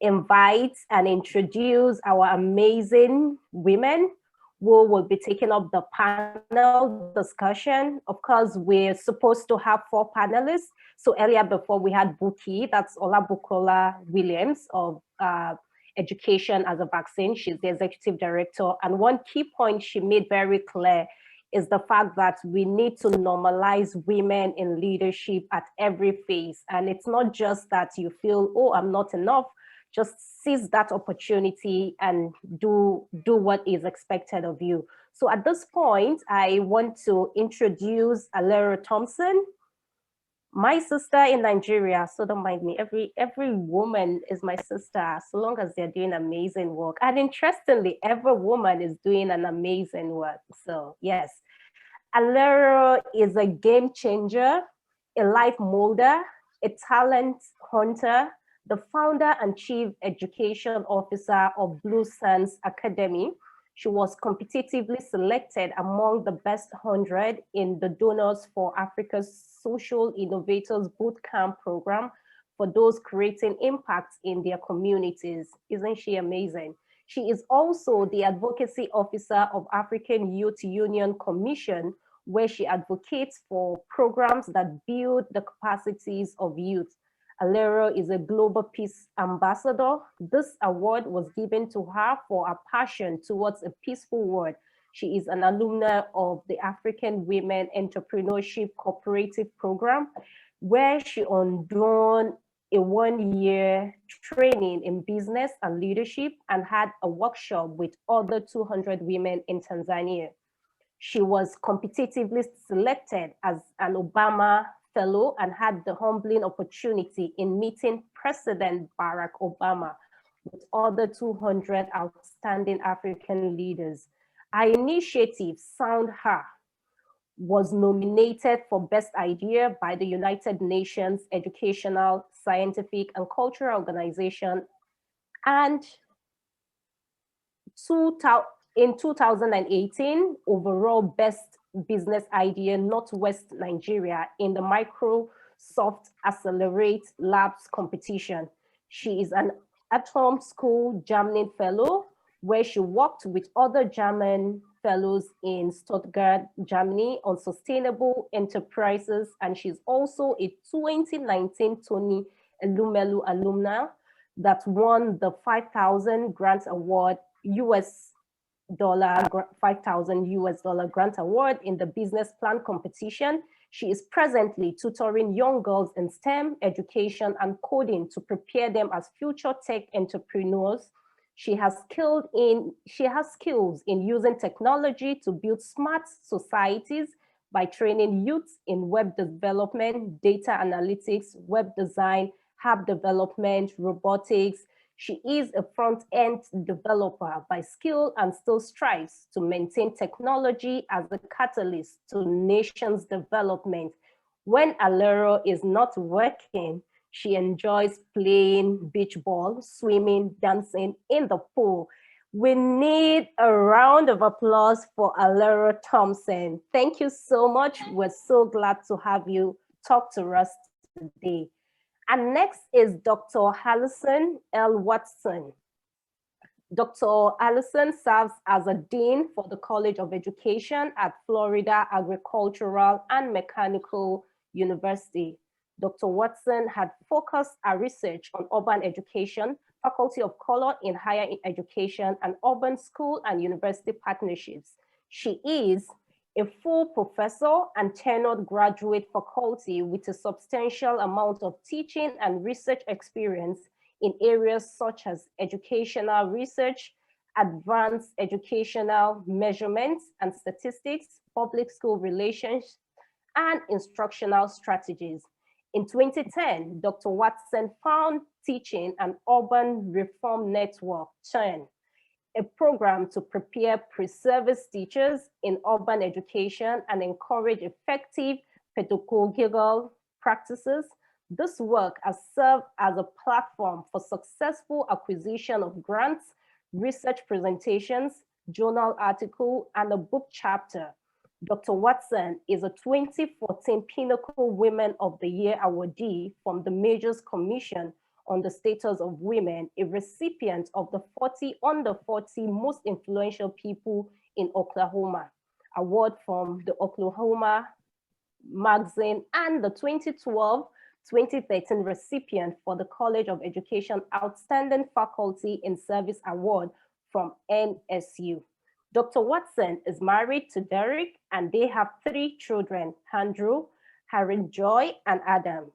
invite and introduce our amazing women who will be taking up the panel discussion. Of course, we're supposed to have 4 panelists. So earlier before we had Buki, that's Olabukola Williams of Education as a Vaccine. She's the executive director. And one key point she made very clear is the fact that we need to normalize women in leadership at every phase. And it's not just that you feel, oh, I'm not enough. Just seize that opportunity and do what is expected of you. So at this point, I want to introduce Alero Thompson, my sister in Nigeria. So don't mind me, every woman is my sister, so long as they're doing amazing work. And interestingly, every woman is doing an amazing work. So yes, Alero is a game changer, a life molder, a talent hunter, the founder and chief education officer of Blue Sands Academy. She was competitively selected among the best 100 in the Donors for Africa's Social Innovators Bootcamp program for those creating impact in their communities. Isn't she amazing? She is also the advocacy officer of African Youth Union Commission, where she advocates for programs that build the capacities of youth. Alero is a Global Peace Ambassador. This award was given to her for her passion towards a peaceful world. She is an alumna of the African Women Entrepreneurship Cooperative Program, where she underwent a 1-year training in business and leadership and had a workshop with other 200 women in Tanzania. She was competitively selected as an Obama Fellow and had the humbling opportunity in meeting President Barack Obama with other 200 outstanding African leaders. Our initiative, Sound Her, was nominated for Best Idea by the United Nations Educational, Scientific, and Cultural Organization, and in 2018, overall Best Business Idea Northwest Nigeria in the Microsoft Accelerate Labs competition. She is an Atom School German Fellow, where she worked with other German fellows in Stuttgart, Germany on sustainable enterprises, and she's also a 2019 Tony Elumelu alumna that won the 5,000 Grant Award $5,000 grant award in the business plan competition. She is presently tutoring young girls in STEM education and coding to prepare them as future tech entrepreneurs. She has skills in using technology to build smart societies by training youth in web development, data analytics, web design, app development, robotics. She is a front-end developer by skill and still strives to maintain technology as a catalyst to nations' development. When Alero is not working, she enjoys playing beach ball, swimming, dancing in the pool. We need a round of applause for Alero Thompson. Thank you so much. We're so glad to have you talk to us today. And next is Dr. Allyson L. Watson. Dr. Allyson serves as a Dean for the College of Education at Florida Agricultural and Mechanical University. Dr. Watson had focused her research on urban education, faculty of color in higher education, and urban school and university partnerships. She is a full professor and tenured graduate faculty with a substantial amount of teaching and research experience in areas such as educational research, advanced educational measurements and statistics, public school relations, and instructional strategies. In 2010, Dr. Watson found Teaching and Urban Reform Network, TURN, a program to prepare pre-service teachers in urban education and encourage effective pedagogical practices. This work has served as a platform for successful acquisition of grants, research presentations, journal article, and a book chapter. Dr. Watson is a 2014 Pinnacle Women of the Year awardee from the Majors Commission on the status of women, a recipient of the 40 under 40 most influential people in Oklahoma award from the Oklahoma magazine, and the 2012-2013 recipient for the College of Education Outstanding Faculty in Service Award from NSU. Dr. Watson is married to Derek, and they have 3 children, Andrew, Harry Joy, and Adam.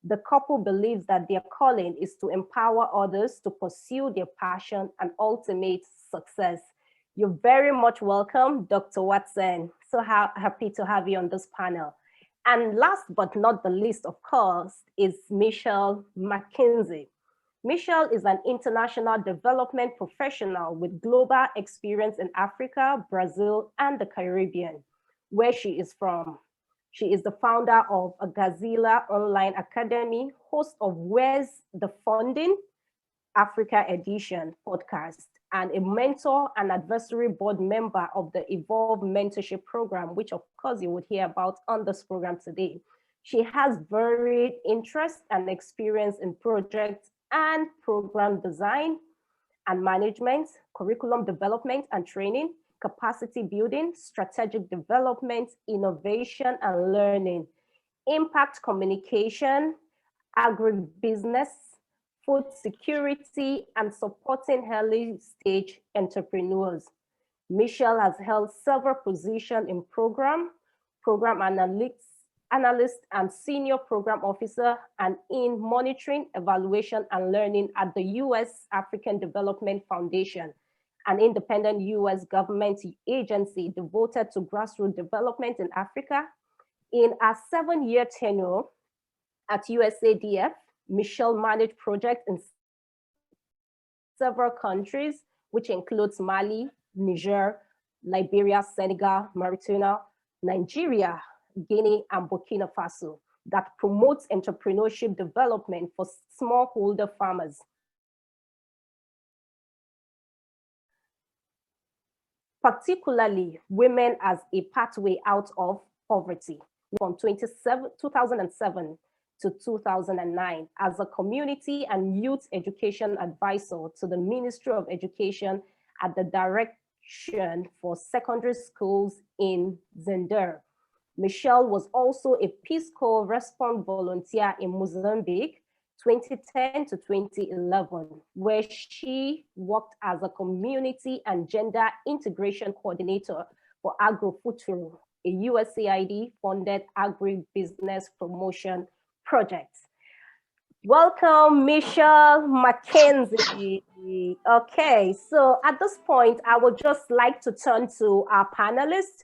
The couple believes that their calling is to empower others to pursue their passion and ultimate success. You're very much welcome, Dr. Watson. So happy to have you on this panel. And last but not the least, of course, is Michelle McKenzie. Michelle is an international development professional with global experience in Africa, Brazil, and the Caribbean, where she is from. She is the founder of Agazella Online Academy, host of Where's the Funding? Africa Edition podcast, and a mentor and advisory board member of the Evolve Mentorship Program, which of course you would hear about on this program today. She has varied interest and experience in project and program design and management, curriculum development and training, capacity building, strategic development, innovation and learning, impact communication, agribusiness, food security, and supporting early stage entrepreneurs. Michelle has held several positions in program analyst and senior program officer, and in monitoring, evaluation, and learning at the U.S. African Development Foundation, an independent U.S. government agency devoted to grassroots development in Africa. In a 7-year tenure at USADF, Michelle managed projects in several countries, which includes Mali, Niger, Liberia, Senegal, Mauritania, Nigeria, Guinea, and Burkina Faso, that promotes entrepreneurship development for smallholder farmers. Particularly women as a pathway out of poverty from 2007 to 2009 as a community and youth education advisor to the Ministry of Education at the Direction for Secondary Schools in Zinder. Michelle was also a Peace Corps response volunteer in Mozambique, 2010 to 2011, where she worked as a community and gender integration coordinator for AgroFuturo, a USAID-funded agribusiness promotion project. Welcome, Michelle McKenzie. Okay, so at this point, I would just like to turn to our panelists.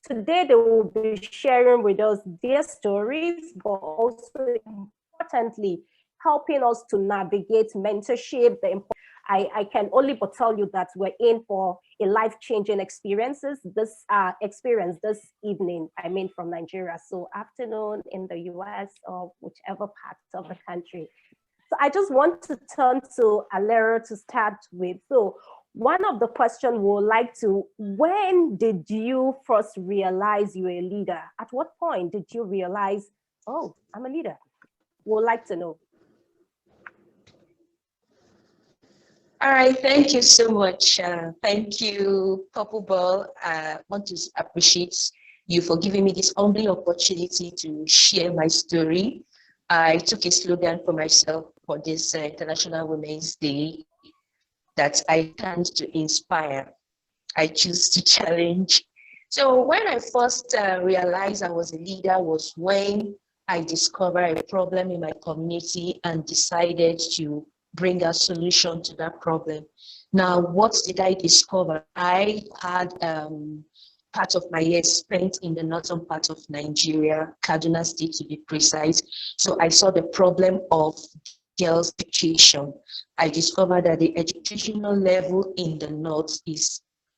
Today, they will be sharing with us their stories, but also importantly, helping us to navigate mentorship. I can only but tell you that we're in for a life-changing experience this evening, I mean from Nigeria, so afternoon in the US or whichever part of the country. So I just want to turn to Alero to start with. So one of the questions we would like to, when did you first realize you were a leader? At what point did you realize, oh, I'm a leader? We would like to know. All right, thank you so much. Thank you, Purple Ball. I want to appreciate you for giving me this humbling opportunity to share my story. I took a slogan for myself for this International Women's Day, that I stand to inspire. I choose to challenge. So when I first realized I was a leader was when I discovered a problem in my community and decided to bring a solution to that problem. Now, what did I discover? I had part of my year spent in the northern part of Nigeria, Kaduna State to be precise. So I saw the problem of girls' education. I discovered that the educational level in the north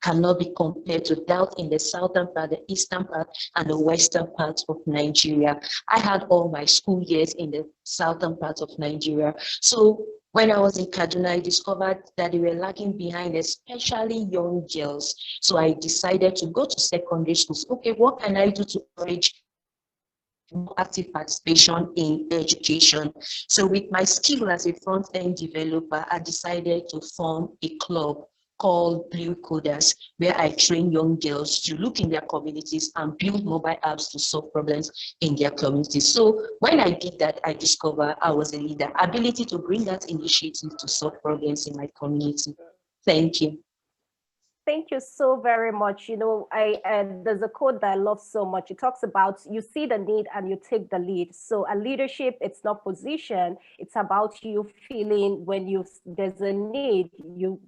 cannot be compared to that in the southern part, the eastern part, and the western part of Nigeria. I had all my school years in the southern part of Nigeria. So when I was in Kaduna, I discovered that they were lagging behind, especially young girls. So I decided to go to secondary schools. Okay, what can I do to encourage more active participation in education. So with my skill as a front-end developer, I decided to form a club called Blue Coders, where I train young girls to look in their communities and build mobile apps to solve problems in their communities. So when I did that, I discovered I was a leader, ability to bring that initiative to solve problems in my community. Thank you. Thank you so very much. You know, there's a quote that I love so much. It talks about you see the need and you take the lead. So a leadership, it's not position. It's about you feeling when there's a need, you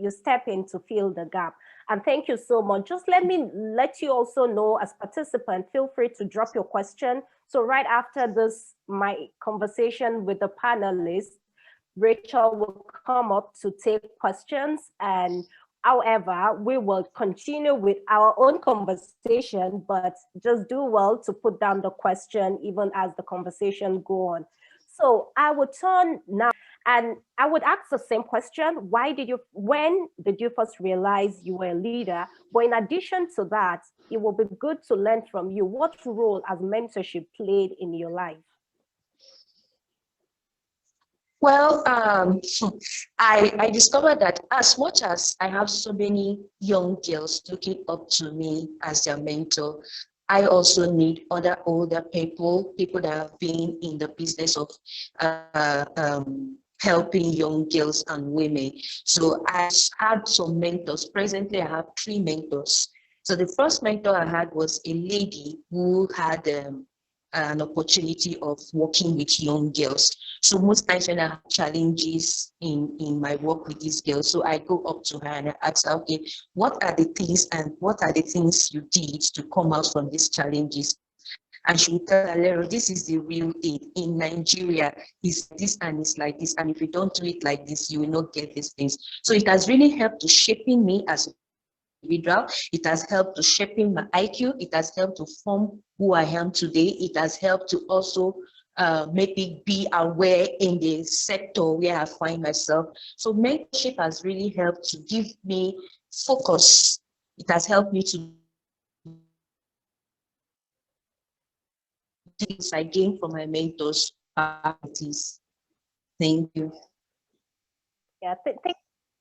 step in to fill the gap. And thank you so much. Just let you also know as participant, feel free to drop your question. So right after this, my conversation with the panelists, Rachel will come up to take questions. And however, we will continue with our own conversation, but just do well to put down the question even as the conversation go on. So I would turn now and I would ask the same question. When did you first realize you were a leader? But in addition to that, it will be good to learn from you. What role has mentorship played in your life? Well, I discovered that as much as I have so many young girls looking up to me as their mentor, I also need other older people that have been in the business of helping young girls and women. So I had some mentors. Presently, I have 3 mentors. So the first mentor I had was a lady who had an opportunity of working with young girls. So most times when I have challenges in my work with these girls, so I go up to her and I ask her, okay, what are the things you did to come out from these challenges? And she will tell Alero, this is the real thing. In Nigeria, it's this and it's like this. And if you don't do it like this, you will not get these things. So it has really helped to shaping me as a individual. It has helped to shaping my IQ. It has helped to form who I am today. It has helped to also make me be aware in the sector where I find myself. So mentorship has really helped to give me focus. It has helped me to things I gain from my mentors. Thank you. Yeah,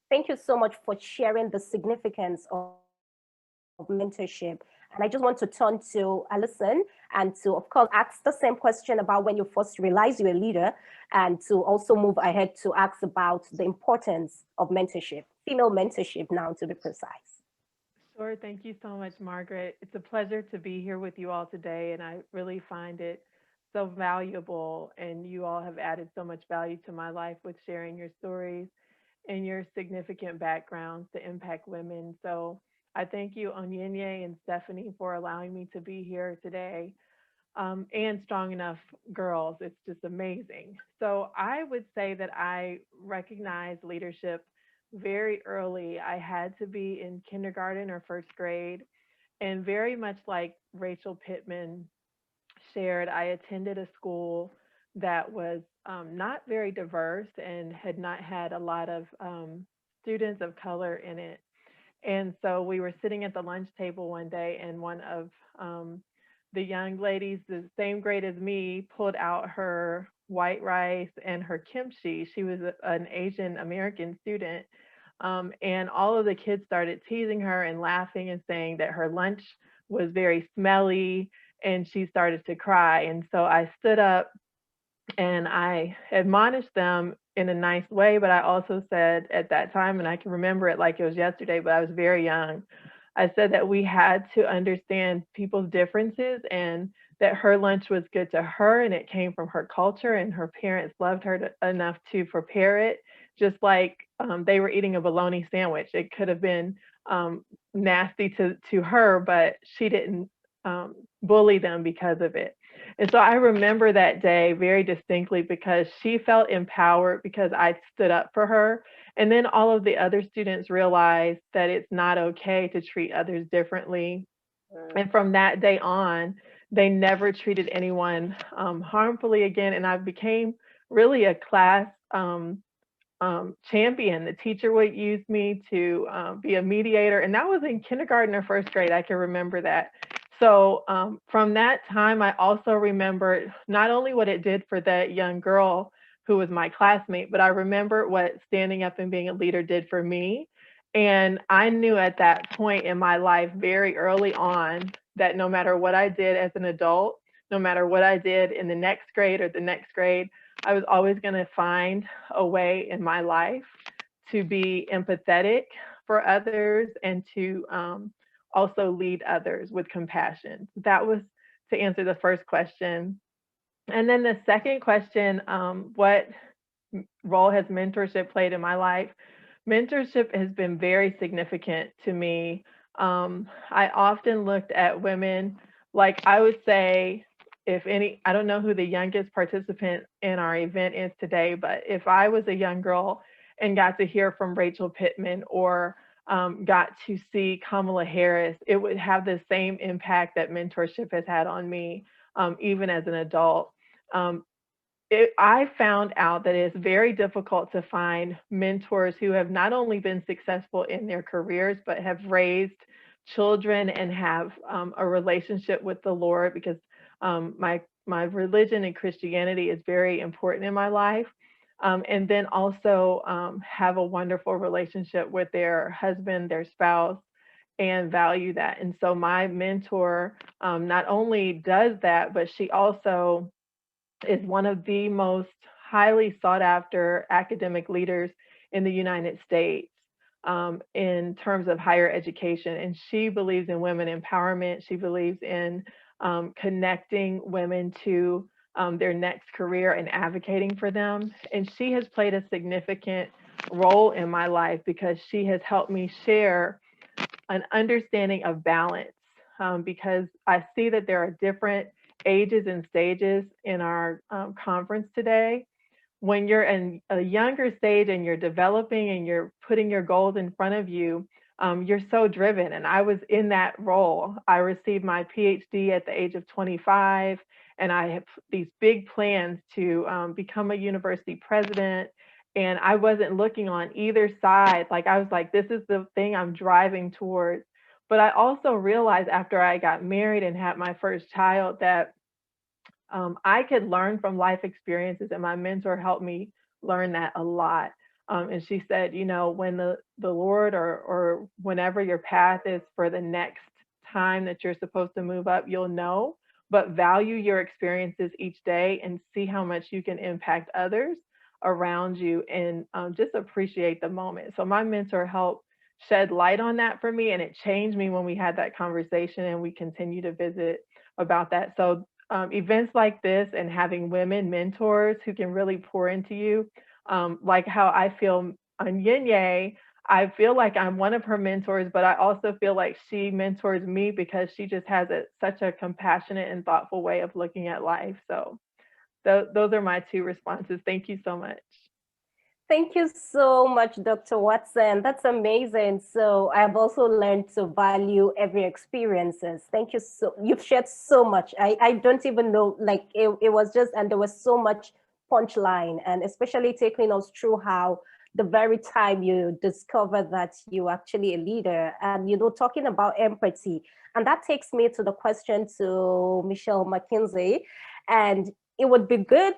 thank you so much for sharing the significance of mentorship. And I just want to turn to Allyson and to, of course, ask the same question about when you first realized you're a leader, and to also move ahead to ask about the importance of mentorship, female mentorship now to be precise. Sure. Thank you so much, Margaret. It's a pleasure to be here with you all today, and I really find it so valuable. And you all have added so much value to my life with sharing your stories and your significant backgrounds to impact women. So I thank you, Onyenye and Stephanie, for allowing me to be here today. And Strong Enough Girls. It's just amazing. So I would say that I recognize leadership very early. I had to be in kindergarten or first grade. And very much like Rachel Pittman shared, I attended a school that was not very diverse and had not had a lot of students of color in it. And so we were sitting at the lunch table one day, and one of the young ladies, the same grade as me, pulled out her white rice and her kimchi. She was an Asian American student. And all of the kids started teasing her and laughing and saying that her lunch was very smelly, and she started to cry. And so I stood up and I admonished them in a nice way, but I also said at that time, and I can remember it like it was yesterday, but I was very young. I said that we had to understand people's differences, and that her lunch was good to her and it came from her culture, and her parents loved her enough to prepare it, just like they were eating a bologna sandwich. It could have been nasty to her, but she didn't bully them because of it. And so I remember that day very distinctly because she felt empowered because I stood up for her. And then all of the other students realized that it's not okay to treat others differently. And from that day on, they never treated anyone harmfully again. And I became really a class champion. The teacher would use me to be a mediator. And that was in kindergarten or first grade. I can remember that. So from that time, I also remembered not only what it did for that young girl who was my classmate, but I remember what standing up and being a leader did for me. And I knew at that point in my life very early on that no matter what I did as an adult, no matter what I did in the next grade or the next grade, I was always going to find a way in my life to be empathetic for others and to also lead others with compassion. That was to answer the first question. And then the second question, what role has mentorship played in my life? Mentorship has been very significant to me. I often looked at women, like I would say, if any, I don't know who the youngest participant in our event is today, but if I was a young girl and got to hear from Rachel Pittman or got to see Kamala Harris, it would have the same impact that mentorship has had on me, even as an adult. I found out that it's very difficult to find mentors who have not only been successful in their careers, but have raised children and have a relationship with the Lord, because my religion and Christianity is very important in my life. And then also have a wonderful relationship with their husband, their spouse, and value that. And so my mentor not only does that, but she also is one of the most highly sought after academic leaders in the United States in terms of higher education. And she believes in women empowerment. She believes in connecting women to their next career and advocating for them. And she has played a significant role in my life because she has helped me share an understanding of balance, because I see that there are different ages and stages in our conference today. When you're in a younger stage and you're developing and you're putting your goals in front of you, you're so driven. And I was in that role. I received my PhD at the age of 25, and I have these big plans to become a university president. And I wasn't looking on either side. Like I was like, this is the thing I'm driving towards. But I also realized after I got married and had my first child that I could learn from life experiences, and my mentor helped me learn that a lot. And she said, you know, when the Lord or whenever your path is for the next time that you're supposed to move up, you'll know, but value your experiences each day and see how much you can impact others around you, and just appreciate the moment. So my mentor helped shed light on that for me, and it changed me when we had that conversation, and we continue to visit about that. So events like this and having women mentors who can really pour into you, like how I feel on Yinye, I feel like I'm one of her mentors, but I also feel like she mentors me because she just has such a compassionate and thoughtful way of looking at life. So those are my two responses. Thank you so much. Thank you so much, Dr. Watson. That's amazing. So I've also learned to value every experiences. Thank you. You've shared so much. I don't even know, like it was just, and there was so much punchline, and especially taking us through how the very time you discover that you're actually a leader, and, you know, talking about empathy. And that takes me to the question to Michelle McKenzie. And it would be good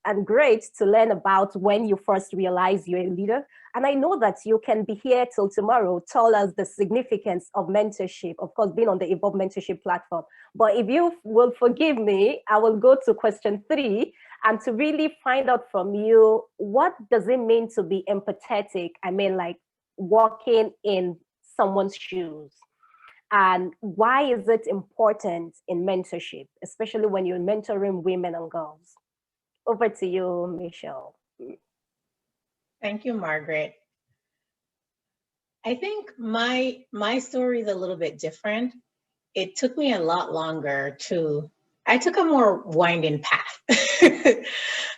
and great to learn about when you first realize you're a leader. And I know that you can be here till tomorrow, tell us the significance of mentorship, of course, being on the Evolve Mentorship platform. But if you will forgive me, I will go to question 3 and to really find out from you, what does it mean to be empathetic? I mean, like walking in someone's shoes. And why is it important in mentorship, especially when you're mentoring women and girls? Over to you, Michelle. Thank you, Margaret. I think my story is a little bit different. It took me a lot longer I took a more winding path.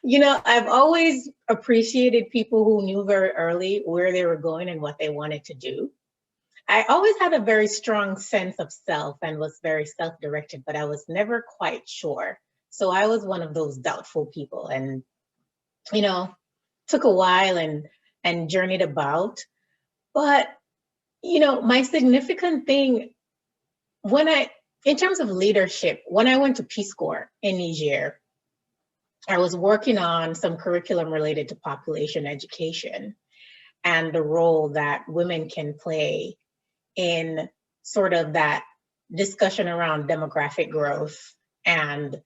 You know, I've always appreciated people who knew very early where they were going and what they wanted to do. I always had a very strong sense of self and was very self-directed, but I was never quite sure. So I was one of those doubtful people, and, you know, took a while and journeyed about. But My significant thing in terms of leadership, when I went to Peace Corps in Niger, I was working on some curriculum related to population education and the role that women can play in sort of that discussion around demographic growth and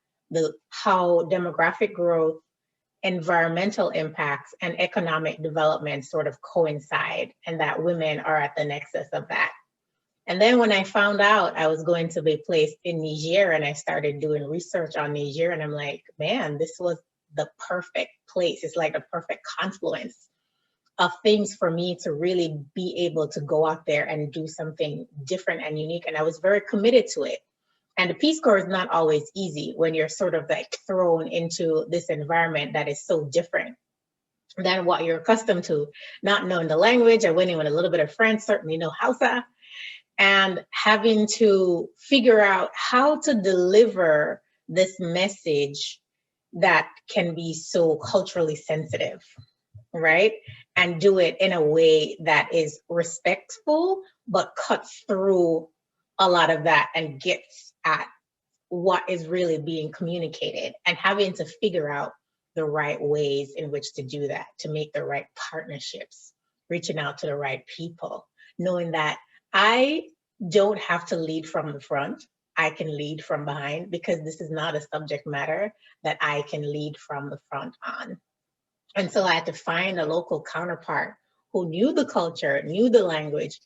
how demographic growth, environmental impacts, and economic development sort of coincide, and that women are at the nexus of that. And then when I found out I was going to be placed in Niger and I started doing research on Niger, and I'm like, man, this was the perfect place. It's like the perfect confluence of things for me to really be able to go out there and do something different and unique. And I was very committed to it. And the Peace Corps is not always easy when you're sort of like thrown into this environment that is so different than what you're accustomed to, not knowing the language. I went in with a little bit of French, certainly no Hausa, and having to figure out how to deliver this message that can be so culturally sensitive, right? And do it in a way that is respectful, but cuts through a lot of that and gets at what is really being communicated, and having to figure out the right ways in which to do that, to make the right partnerships, reaching out to the right people, knowing that I don't have to lead from the front. I can lead from behind, because this is not a subject matter that I can lead from the front on. And so I had to find a local counterpart who knew the culture, knew the language,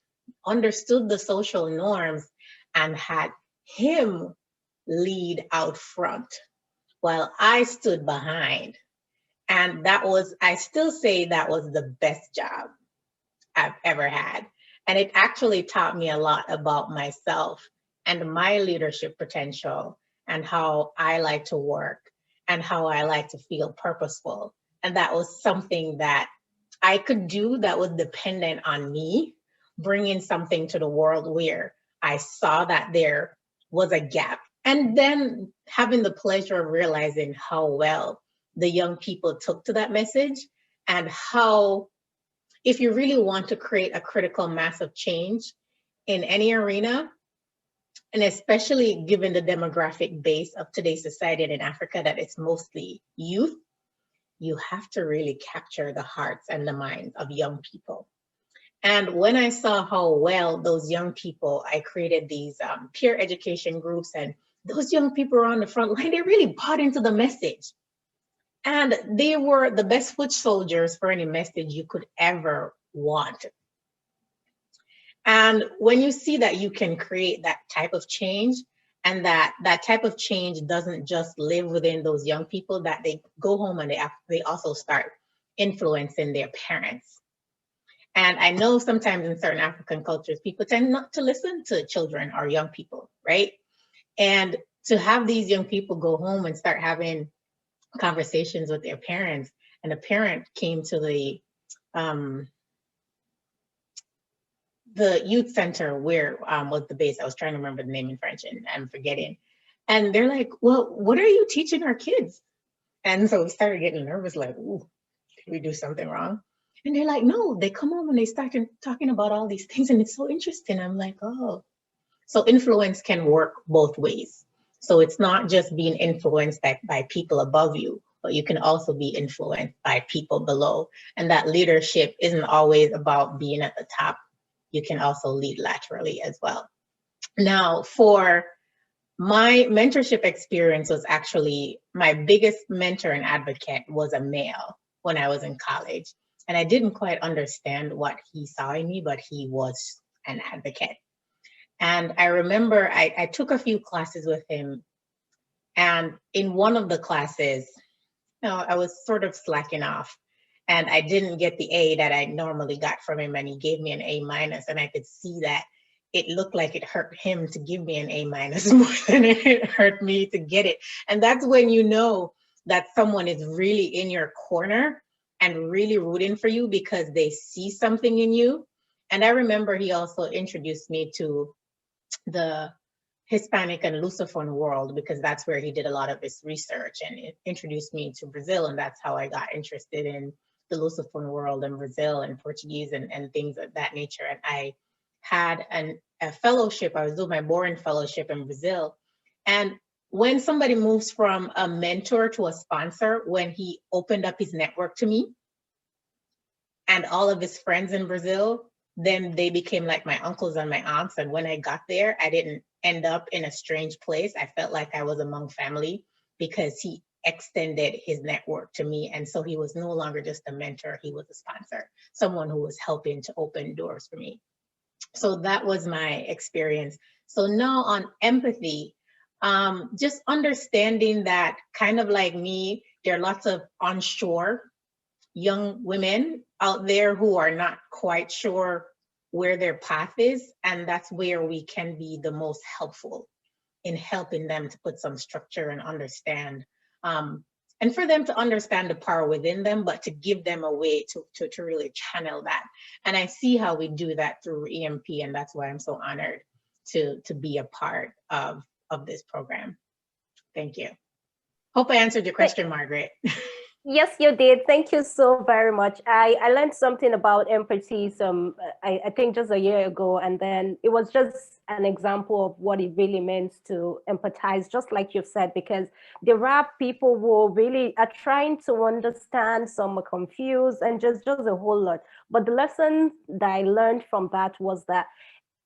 understood the social norms, and had him lead out front while I stood behind. And I still say that was the best job I've ever had. And it actually taught me a lot about myself and my leadership potential, and how I like to work, and how I like to feel purposeful. And that was something that I could do that was dependent on me, bringing something to the world where I saw that there was a gap. And then having the pleasure of realizing how well the young people took to that message, and how, if you really want to create a critical mass of change in any arena, and especially given the demographic base of today's society and in Africa, that it's mostly youth, you have to really capture the hearts and the minds of young people. And when I saw how well those young people, I created these peer education groups, and those young people were on the front line, they really bought into the message. And they were the best foot soldiers for any message you could ever want. And when you see that you can create that type of change, and that type of change doesn't just live within those young people, that they go home and they also start influencing their parents. And I know sometimes in certain African cultures, people tend not to listen to children or young people, right? And to have these young people go home and start having conversations with their parents, and a parent came to the youth center where was the base. I was trying to remember the name in French and I'm forgetting. And they're like, well, what are you teaching our kids? And so we started getting nervous, like, ooh, did we do something wrong? And they're like, no, they come home and they start talking about all these things, and it's so interesting. I'm like, oh. So influence can work both ways. So it's not just being influenced by people above you, but you can also be influenced by people below. And that leadership isn't always about being at the top. You can also lead laterally as well. Now, for my mentorship experience, was actually my biggest mentor and advocate was a male when I was in college. And I didn't quite understand what he saw in me, but he was an advocate. And I remember I took a few classes with him. And in one of the classes, I was sort of slacking off. And I didn't get the A that I normally got from him, and he gave me an A-. And I could see that it looked like it hurt him to give me an A- more than it hurt me to get it. And that's when you know that someone is really in your corner and really rooting for you because they see something in you. And I remember he also introduced me to the Hispanic and Lusophone world, because that's where he did a lot of his research, and it introduced me to Brazil. And that's how I got interested in the Lusophone world and Brazil and Portuguese and things of that nature. And I had a fellowship. I was doing my boring fellowship in Brazil. And when somebody moves from a mentor to a sponsor, when he opened up his network to me and all of his friends in Brazil, then they became like my uncles and my aunts. And when I got there, I didn't end up in a strange place. I felt like I was among family because he extended his network to me. And so he was no longer just a mentor, he was a sponsor, someone who was helping to open doors for me. So that was my experience. So now on empathy, just understanding that, kind of like me, there are lots of onshore young women out there who are not quite sure where their path is. And that's where we can be the most helpful in helping them to put some structure and understand, and for them to understand the power within them, but to give them a way to really channel that. And I see how we do that through EMP, and that's why I'm so honored to be a part of this program. Thank you. Hope I answered your question, Margaret. Yes, you did. Thank you so very much. I learned something about empathy I think just a year ago, and then it was just an example of what it really means to empathize, just like you've said, because there are people who really are trying to understand, some are confused, and just a whole lot. But the lesson that I learned from that was that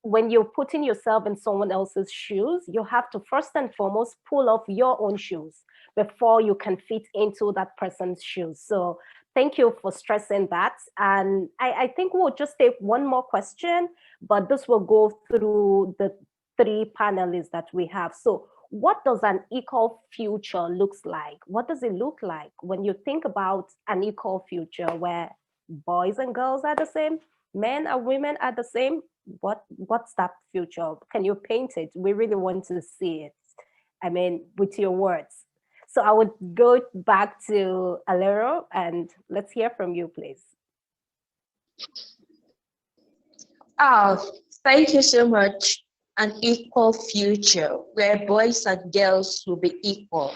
when you're putting yourself in someone else's shoes, you have to first and foremost pull off your own shoes before you can fit into that person's shoes. So thank you for stressing that. And I think we'll just take one more question, but this will go through the 3 panelists that we have. So what does an equal future looks like? What does it look like when you think about an equal future where boys and girls are the same, men and women are the same? What's that future? Can you paint it? We really want to see it. I mean, with your words. So I would go back to Alero, and let's hear from you, please. Oh, thank you so much. An equal future where boys and girls will be equal.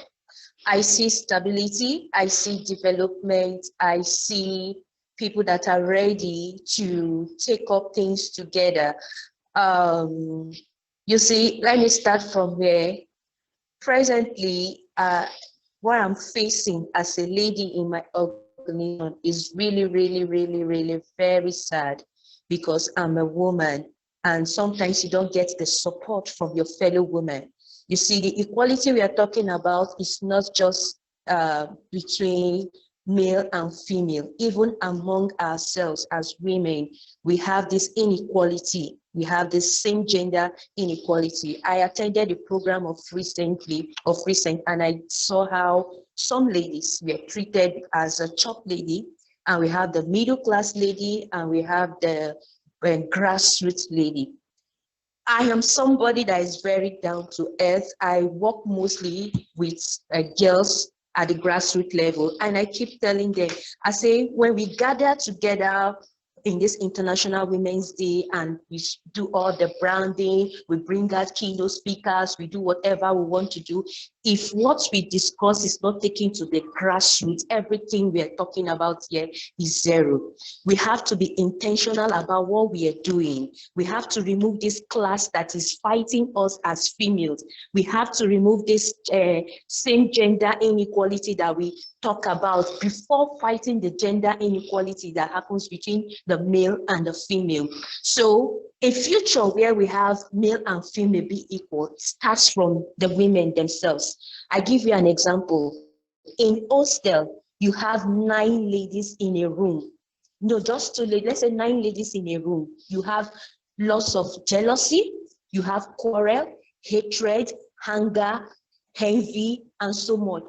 I see stability, I see development, I see people that are ready to take up things together. You see, let me start from where presently, what I'm facing as a lady in my organization is really very sad, because I'm a woman and sometimes you don't get the support from your fellow women. You see, the equality we are talking about is not just between male and female. Even among ourselves as women, we have this inequality. We have the same gender inequality. I attended a program of recent, and I saw how some ladies were treated as a top lady, and we have the middle class lady, and we have the grassroots lady. I am somebody that is very down to earth. I work mostly with girls at the grassroots level, and I keep telling them, I say, when we gather together in this International Women's Day and we do all the branding, we bring out keynote speakers, we do whatever we want to do. If what we discuss is not taken to the grassroots, everything we are talking about here is zero. We have to be intentional about what we are doing. We have to remove this class that is fighting us as females. We have to remove this same gender inequality that we talk about before fighting the gender inequality that happens between the male and the female. So a future where we have male and female be equal starts from the women themselves. I give you an example. In hostel, you have 9 ladies in a room. No, just 2 ladies, let's say 9 ladies in a room. You have lots of jealousy, you have quarrel, hatred, anger, envy, and so much.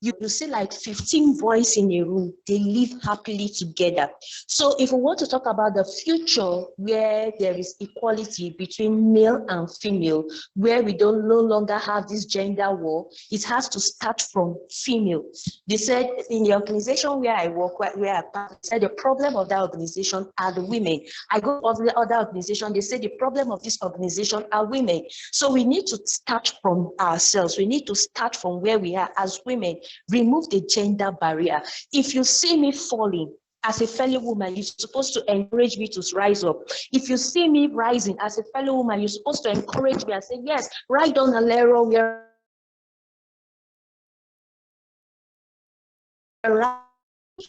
You see like 15 boys in a room, they live happily together. So if we want to talk about the future where there is equality between male and female, where we don't no longer have this gender war, it has to start from female. They said in the organization where I work, where I said the problem of that organization are the women. I go to the other organization, they say the problem of this organization are women. So we need to start from ourselves. We need to start from where we are as women. Remove the gender barrier. If you see me falling, as a fellow woman, you're supposed to encourage me to rise up. If you see me rising as a fellow woman, you're supposed to encourage me and say, yes, right on, Alero, we're right.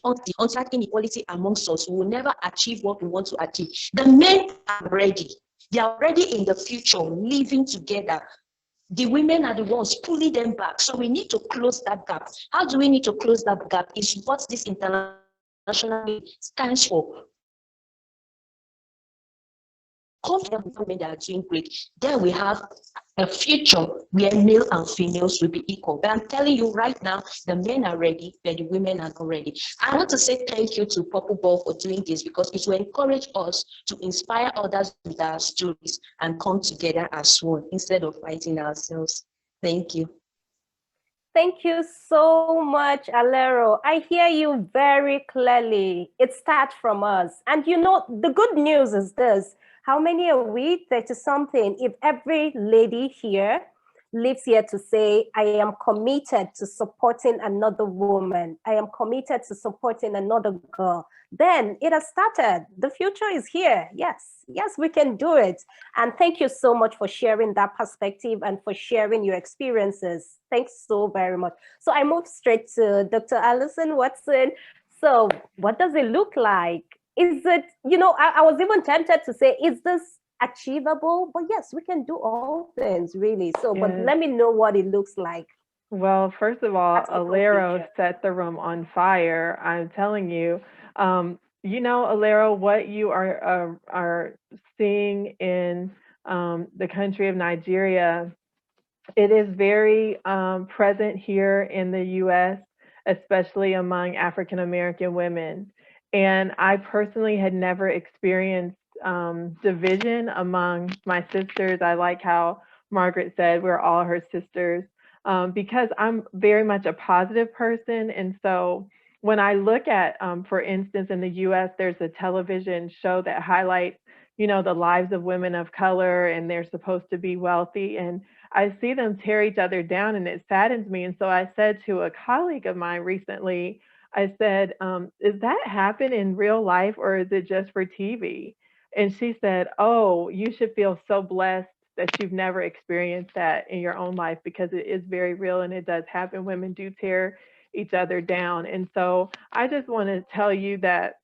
On that inequality amongst us, we will never achieve what we want to achieve. The men are ready. They are ready in the future, living together. The women are the ones pulling them back. So we need to close that gap. How do we need to close that gap? Is what this international stands for. Confident women that are doing great. Then we have a future where male and females will be equal. But I'm telling you right now, the men are ready, but the women are not ready. I want to say thank you to Purple Ball for doing this, because it will encourage us to inspire others with our stories and come together as one instead of fighting ourselves. Thank you. Thank you so much, Alero. I hear you very clearly. It starts from us. And you know, the good news is this. How many are we? 30-something. If every lady here lives here to say, I am committed to supporting another woman, I am committed to supporting another girl, then it has started. The future is here. Yes, yes, we can do it. And thank you so much for sharing that perspective and for sharing your experiences. Thanks so very much. So I move straight to Dr. Allyson Watson. So what does it look like? Is it, you know, I was even tempted to say, is this achievable? But yes, we can do all things, really. So, yes. But let me know what it looks like. Well, first of all, Alero set the room on fire. I'm telling you, you know, Alero, what you are seeing in the country of Nigeria, it is very present here in the U.S., especially among African-American women. And I personally had never experienced division among my sisters. I like how Margaret said we're all her sisters, because I'm very much a positive person. And so when I look at, for instance, in the US, there's a television show that highlights, you know, the lives of women of color, and they're supposed to be wealthy. And I see them tear each other down, and it saddens me. And so I said to a colleague of mine recently, I said, does that happen in real life, or is it just for TV? And she said, oh, you should feel so blessed that you've never experienced that in your own life, because it is very real and it does happen. Women do tear each other down. And so I just want to tell you that,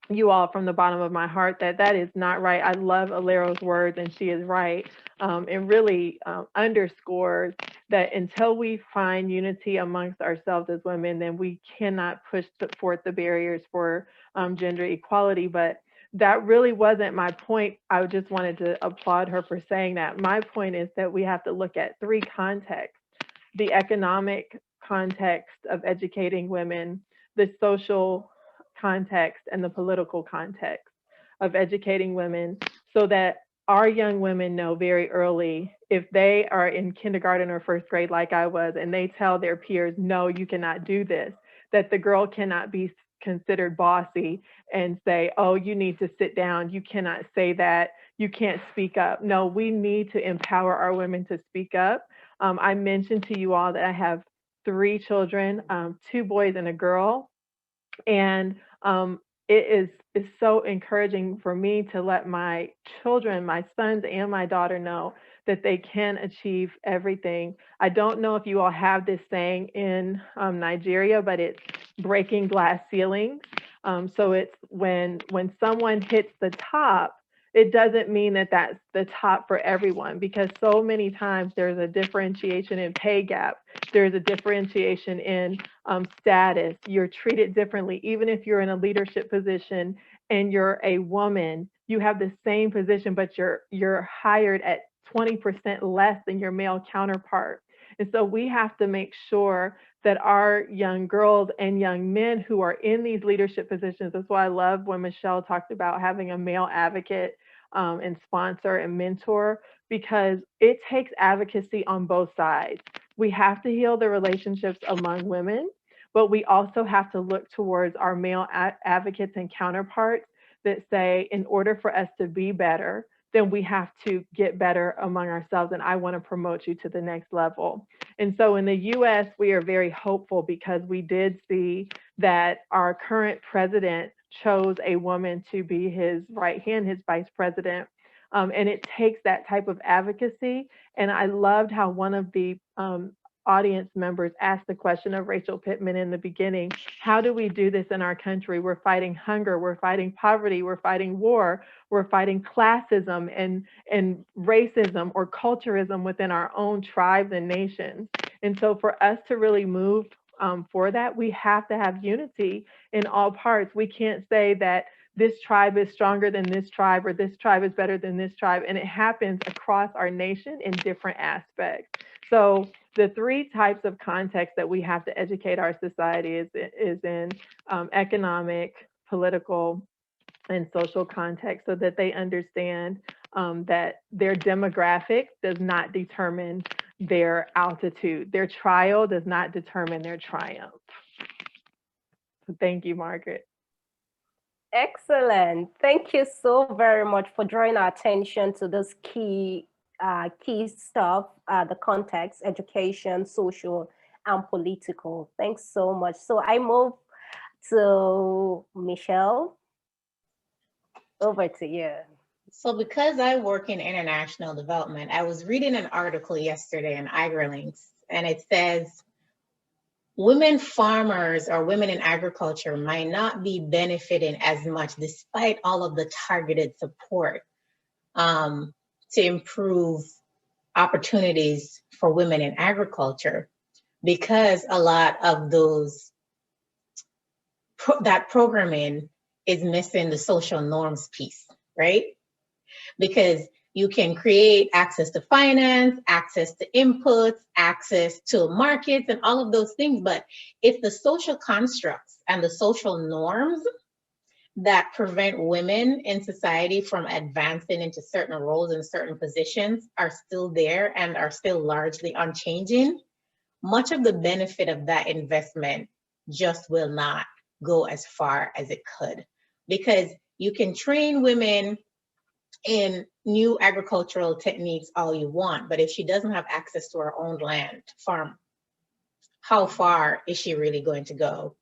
you all, from the bottom of my heart, that is not right. I love Alero's words, and she is right. It really underscores that until we find unity amongst ourselves as women, then we cannot push forth the barriers for gender equality. But that really wasn't my point. I just wanted to applaud her for saying that. My point is that we have to look at three contexts: the economic context of educating women, the social context, and the political context of educating women, so that our young women know very early, if they are in kindergarten or first grade like I was, and they tell their peers, no, you cannot do this, that the girl cannot be considered bossy and say, oh, you need to sit down, you cannot say that, you can't speak up. No, we need to empower our women to speak up. I mentioned to you all that I have 3 children, 2 boys and a girl. And it is so encouraging for me to let my children, my sons and my daughter, know that they can achieve everything. I don't know if you all have this saying in Nigeria, but it's breaking glass ceilings. So it's when someone hits the top, it doesn't mean that that's the top for everyone, because so many times there's a differentiation in pay gap. There's a differentiation in status. You're treated differently. Even if you're in a leadership position and you're a woman, you have the same position, but you're hired at 20% less than your male counterpart. And so we have to make sure that our young girls and young men who are in these leadership positions, that's why I love when Michelle talked about having a male advocate and sponsor and mentor, because it takes advocacy on both sides. We have to heal the relationships among women, but we also have to look towards our male advocates and counterparts that say, in order for us to be better, then we have to get better among ourselves, and I want to promote you to the next level. And so in the US, we are very hopeful, because we did see that our current president chose a woman to be his right hand, his vice president. And it takes that type of advocacy. And I loved how one of the audience members asked the question of Rachel Pittman in the beginning: how do we do this in our country? We're fighting hunger, we're fighting poverty, we're fighting war, we're fighting classism and racism or culturism within our own tribes and nations. And so for us to really move for that, we have to have unity in all parts. We can't say that this tribe is stronger than this tribe, or this tribe is better than this tribe. And it happens across our nation in different aspects. So the three types of context that we have to educate our society is in economic, political, and social context, so that they understand that their demographic does not determine their altitude. Their trial does not determine their triumph. So thank you, Margaret. Excellent. Thank you so very much for drawing our attention to this key stuff, the context, education, social, and political. Thanks so much. So I move to Michelle. Over to you. So because I work in international development, I was reading an article yesterday in AgriLinks, and it says women farmers or women in agriculture might not be benefiting as much despite all of the targeted support to improve opportunities for women in agriculture, because a lot of that programming is missing the social norms piece, right? Because you can create access to finance, access to inputs, access to markets, and all of those things. But if the social constructs and the social norms that prevent women in society from advancing into certain roles and certain positions are still there and are still largely unchanging, much of the benefit of that investment just will not go as far as it could. Because you can train women in new agricultural techniques all you want, but if she doesn't have access to her own land to farm, how far is she really going to go?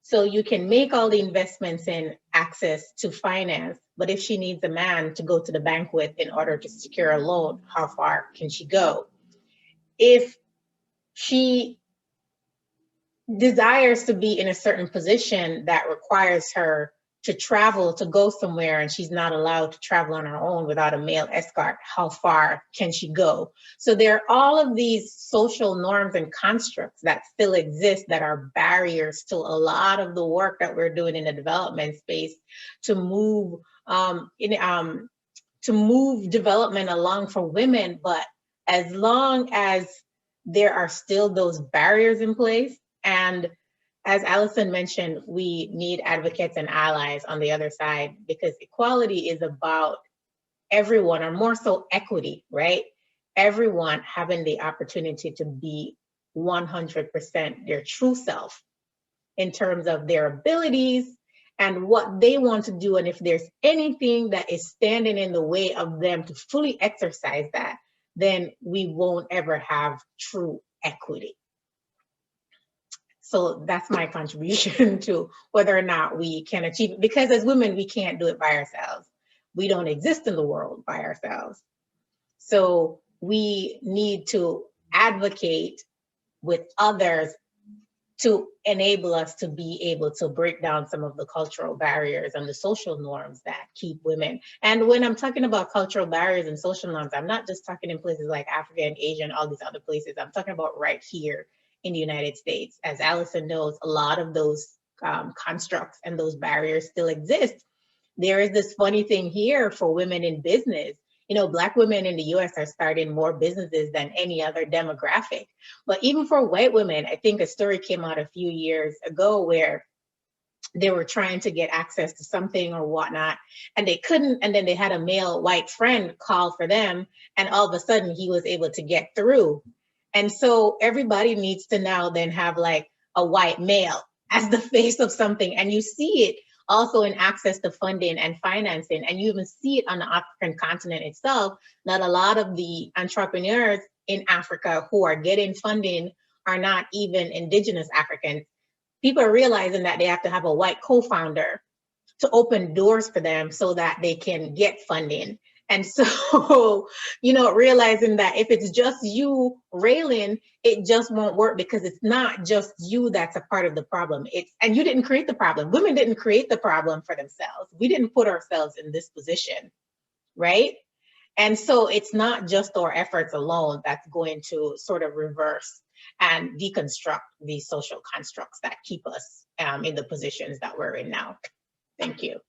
So you can make all the investments in access to finance, but if she needs a man to go to the bank with in order to secure a loan, how far can she go? If she desires to be in a certain position that requires her to travel to go somewhere and she's not allowed to travel on her own without a male escort, how far can she go? So there are all of these social norms and constructs that still exist that are barriers to a lot of the work that we're doing in the development space to move development along for women. But as long as there are still those barriers in place, and as Allyson mentioned, we need advocates and allies on the other side, because equality is about everyone, or more so equity, right? Everyone having the opportunity to be 100% their true self in terms of their abilities and what they want to do. And if there's anything that is standing in the way of them to fully exercise that, then we won't ever have true equity. So that's my contribution to whether or not we can achieve it. Because as women, we can't do it by ourselves. We don't exist in the world by ourselves. So we need to advocate with others to enable us to be able to break down some of the cultural barriers and the social norms that keep women. And when I'm talking about cultural barriers and social norms, I'm not just talking in places like Africa and Asia and all these other places. I'm talking about right here in the United States. As Allyson knows, a lot of those constructs and those barriers still exist. There is this funny thing here for women in business. You know, Black women in the US are starting more businesses than any other demographic. But even for white women, I think a story came out a few years ago where they were trying to get access to something or whatnot, and they couldn't, and then they had a male white friend call for them, and all of a sudden he was able to get through. And so everybody needs to now then have like a white male as the face of something. And you see it also in access to funding and financing. And you even see it on the African continent itself, that a lot of the entrepreneurs in Africa who are getting funding are not even indigenous Africans. people are realizing that they have to have a white co-founder to open doors for them so that they can get funding. And so, you know, realizing that if it's just you railing, it just won't work, because it's not just you that's a part of the problem. And you didn't create the problem. Women didn't create the problem for themselves. We didn't put ourselves in this position, right? And so it's not just our efforts alone that's going to sort of reverse and deconstruct these social constructs that keep us in the positions that we're in now. Thank you.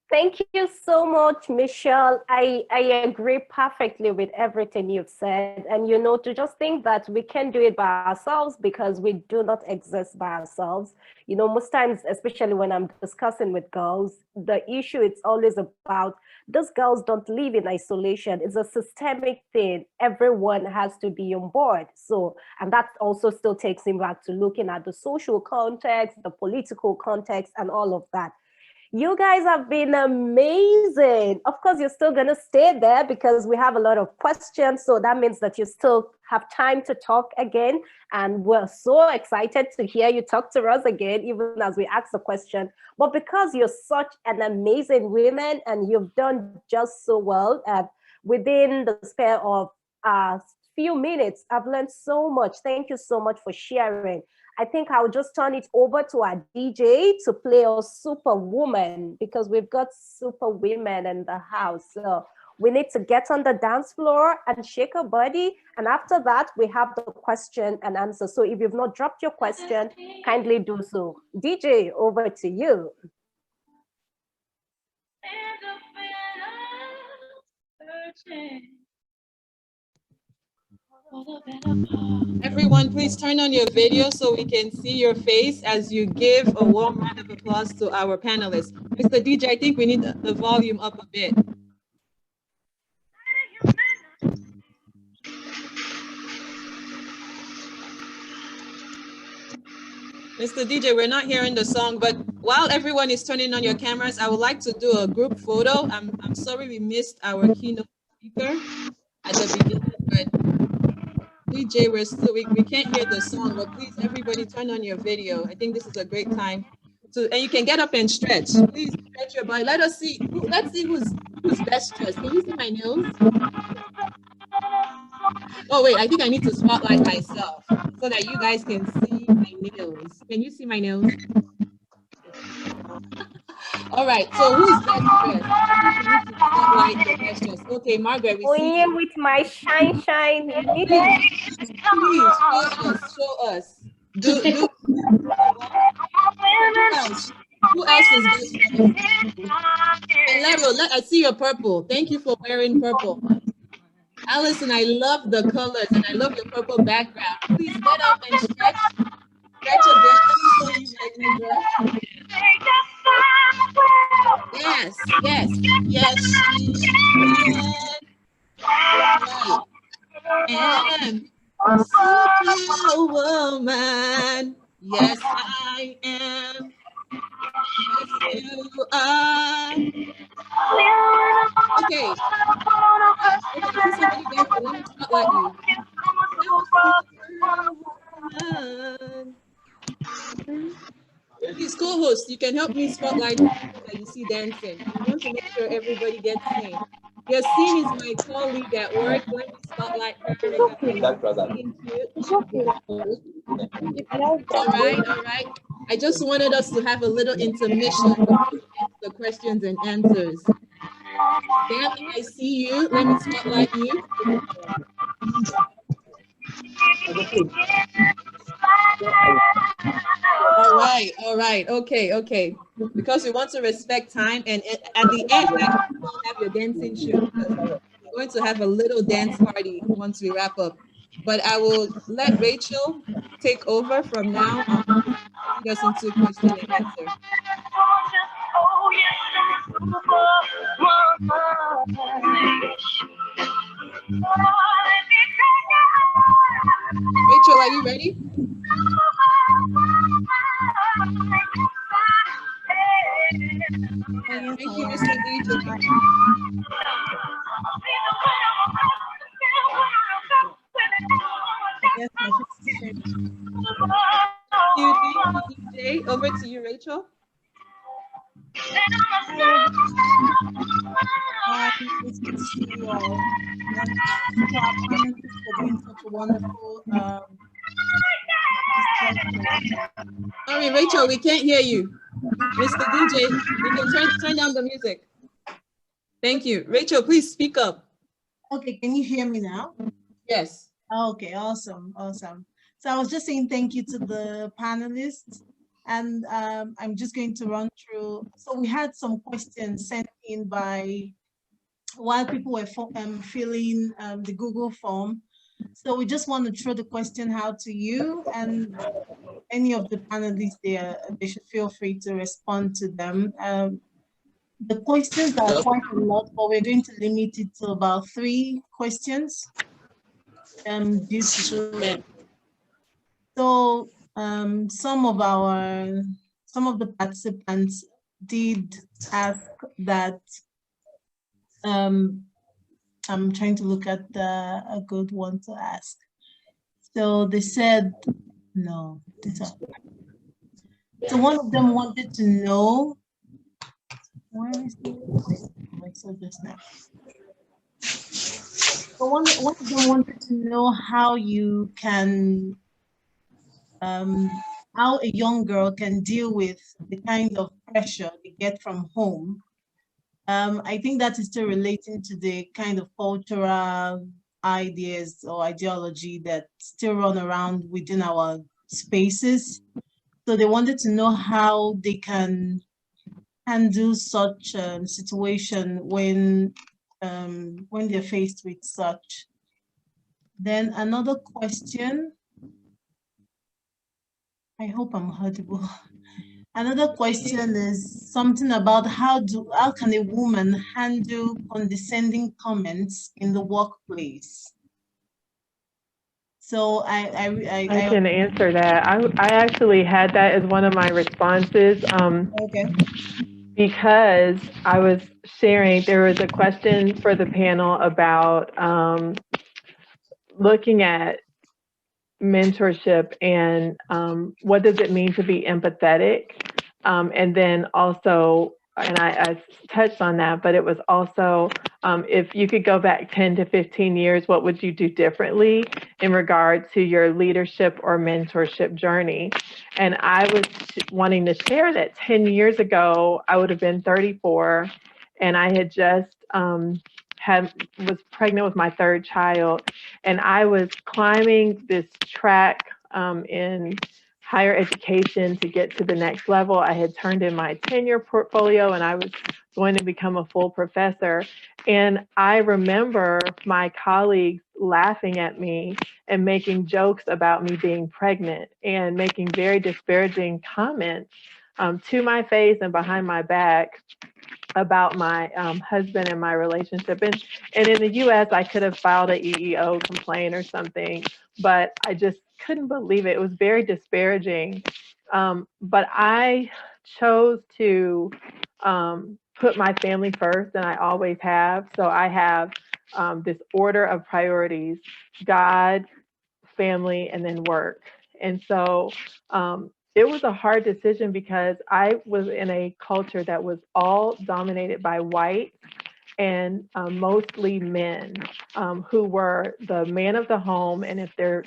Thank you so much, Michelle. I agree perfectly with everything you've said. And, you know, to just think that we can do it by ourselves, because we do not exist by ourselves. You know, most times, especially when I'm discussing with girls, the issue it's always about, those girls don't live in isolation. It's a systemic thing. Everyone has to be on board. So, and that also still takes him back to looking at the social context, the political context, and all of that. You guys have been amazing. Of course, you're still going to stay there because we have a lot of questions. So that means that you still have time to talk again. And we're so excited to hear you talk to us again, even as we ask the question. But because you're such an amazing woman and you've done just so well within the span of few minutes, I've learned so much. Thank you so much for sharing. I think I'll just turn it over to our DJ to play our Superwoman, because we've got super women in the house. So we need to get on the dance floor and shake our body. And after that, we have the question and answer. So if you've not dropped your question, kindly do so. DJ, over to you. Everyone, please turn on your video so we can see your face as you give a warm round of applause to our panelists. Mr. DJ, I think we need the volume up a bit. Mr. DJ, we're not hearing the song, but while everyone is turning on your cameras, I would like to do a group photo. I'm sorry we missed our keynote speaker at the beginning, but DJ, we can't hear the song, but please, everybody turn on your video. I think this is a great time to, and you can get up and stretch. Please stretch your body. Let's see who's best dressed. Can you see my nails? Oh wait, I think I need to spotlight myself so that you guys can see my nails. Can you see my nails? All right, so who's best dressed? I think we need to spotlight the best dressed. Okay, Margaret, we see you. With my shine. Please show us. Who else is best dressed? Alero, I see your purple. Thank you for wearing purple. Allyson, I love the colors and I love your purple background. Please get up and stretch a bit. Let me show you my dress. Yes. Right. And Superwoman. Yes, I am. Yes, you are. Okay. Let me spotlight you. Please, co-host, you can help me spotlight that you see dancing. I want to make sure everybody gets seen. Yasin is my colleague at work. Let me spotlight her. All right. I just wanted us to have a little intermission before we get to the questions and answers. Bam, I see you. Let me spotlight you. All right. Okay. Because we want to respect time, and at the end, you will have your dancing shoe. We're going to have a little dance party once we wrap up. But I will let Rachel take over from now on. Lead us into question and answer. Rachel, are you ready? Thank you, Mr. DJ. Yes, DJ. Over to you, Rachel. It's good to see you all. And thank you to our panelists for doing such a wonderful discussion. Sorry, Rachel, we can't hear you. Mr. DJ, you can turn down the music. Thank you. Rachel, please speak up. Okay, can you hear me now? Yes. Okay, awesome, awesome. So I was just saying thank you to the panelists, and I'm just going to run through. So we had some questions sent in while people were filling the Google form. So we just want to throw the question out to you, and any of the panelists there, they should feel free to respond to them. The questions are quite a lot, but we're going to limit it to about 3 questions. Due to so some of the participants did ask that. I'm trying to look at a good one to ask. So they said no. So one of them wanted to know. Where is the just now? So one of them wanted to know how you can, how a young girl can deal with the kind of pressure they get from home. I think that is still relating to the kind of cultural ideas or ideology that still run around within our spaces. So they wanted to know how they can handle such a situation when they're faced with such. Then another question, I hope I'm audible. Another question is something about how can a woman handle condescending comments in the workplace? So I can answer that. I actually had that as one of my responses. Okay. Because I was sharing, there was a question for the panel about looking at mentorship and what does it mean to be empathetic? And then also, and I touched on that, but it was also, if you could go back 10 to 15 years, what would you do differently in regard to your leadership or mentorship journey? And I was wanting to share that 10 years ago, I would have been 34, and I had just was pregnant with my 3rd child, and I was climbing this track in higher education to get to the next level. I had turned in my tenure portfolio, and I was going to become a full professor. And I remember my colleagues laughing at me and making jokes about me being pregnant and making very disparaging comments to my face and behind my back about my husband and my relationship. And in the US, I could have filed an EEO complaint or something, but I just couldn't believe it. It was very disparaging. But I chose to put my family first, and I always have. So I have this order of priorities: God, family, and then work. And so it was a hard decision because I was in a culture that was all dominated by white and mostly men who were the man of the home. And if their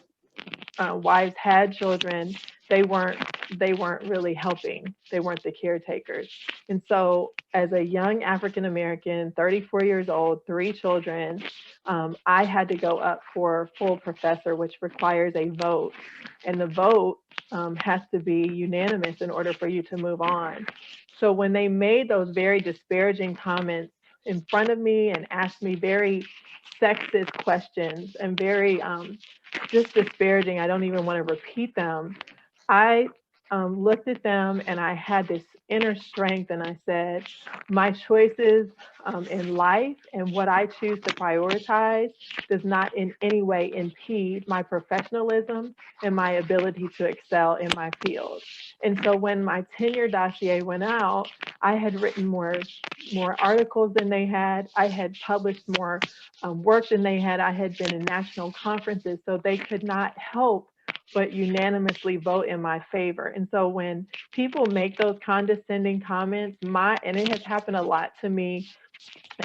wives had children, they weren't really helping. They weren't the caretakers. And so as a young African-American, 34 years old, 3 children, I had to go up for full professor, which requires a vote. And the vote has to be unanimous in order for you to move on. So when they made those very disparaging comments in front of me and asked me very sexist questions and very just disparaging, I don't even want to repeat them, I looked at them and I had this inner strength, and I said, my choices in life and what I choose to prioritize does not in any way impede my professionalism and my ability to excel in my field. And so when my tenure dossier went out, I had written more articles than they had. I had published more work than they had. I had been in national conferences, so they could not help but unanimously vote in my favor. And so when people make those condescending comments, and it has happened a lot to me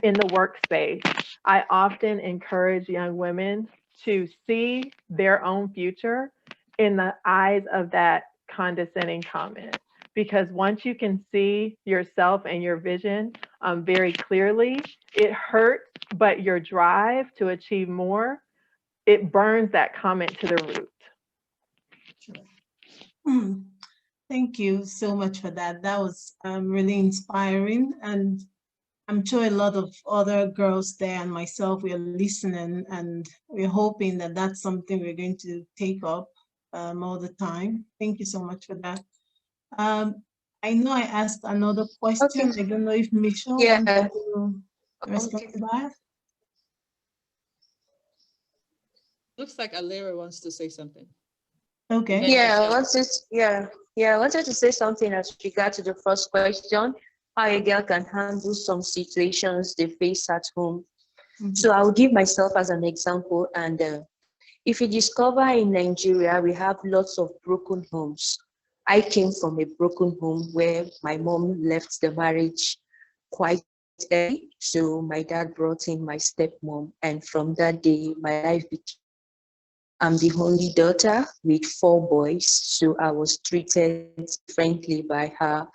in the workspace, I often encourage young women to see their own future in the eyes of that condescending comment. Because once you can see yourself and your vision very clearly, it hurts, but your drive to achieve more, it burns that comment to the root. Sure. Thank you so much for that. That was really inspiring. And I'm sure a lot of other girls there and myself, we are listening, and we're hoping that that's something we're going to take up all the time. Thank you so much for that. I know I asked another question. Okay. I don't know if Michelle Yeah. wants to respond to that. Looks like Alero wants to say something. Okay. Yeah, I wanted to say something as regard to the first question, how a girl can handle some situations they face at home. So I'll give myself as an example. And if you discover in Nigeria, we have lots of broken homes. I came from a broken home where my mom left the marriage quite early. So my dad brought in my stepmom. And from that day, my life became, I'm the only daughter with 4 boys. So I was treated differently by her.